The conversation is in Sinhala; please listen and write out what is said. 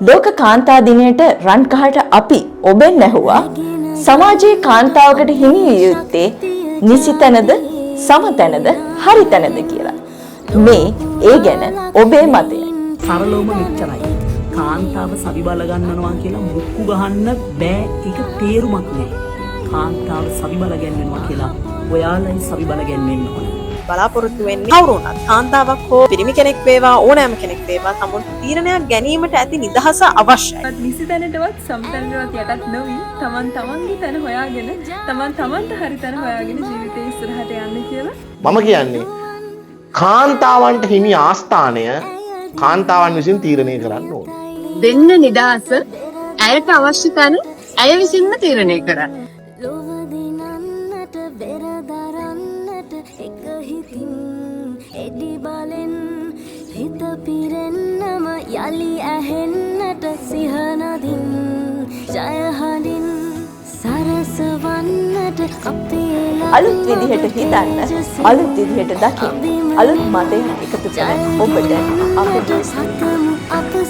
ලෝක කාන්තා දිනයට රන් කහට අපි ඔබෙන් ඇහුවා සමාජයේ කාන්තාවකට හිමි විය යුත්තේ නිසිතැනද සමතැනද හරිතැනද කියලා. මේ ඒ ගැන ඔබේ මතය. සරලවම මෙච්චරයි. කාන්තාව සවි බල ගන්නනවා කියලා මුක්කු ගහන්න බෑ. ඒක තේරුමක් නෑ. කාන්තාව සවි බල ගන්නවා කියලා ඔයාලයි සවි බල ගන්නෙන්න ඕනේ. බලාපොරොත්තු වෙන්නේ කවුරුණත් කාන්තාවක් හෝ පිරිමි කෙනෙක් වේවා ඕනෑම කෙනෙක් වේවා තමුන් තීරණයක් ගැනීමට ඇති නිදහස අවශ්‍යයි. නිසි තැනටවත් සම්තැනටවත් යටත් නොවි තමන් තමන්ගේ තැන හොයාගෙන තමන් තමන්ට හරි තැන හොයාගෙන ජීවිතේ ඉස්සරහට යන්න කියලා මම කියන්නේ කාන්තාවන්ට හිමි ආස්ථානය කාන්තාවන් විසින් තීරණය කරන්න ඕන. දෙන්න නිදහස ඇයට අවශ්‍ය තැන ඇය විසින්ම තීරණය කරන්න. එඩි බලෙන් හිත පිරෙන්නම යලි ඇහෙන්නට සිහනදින් ජයහලින් සරසවන්නට අපේ අලුත් විදිහට හිතන්න අලුත් විදිහට දකින්න අලුත් මතය එකතු කරන ඔබට අපේ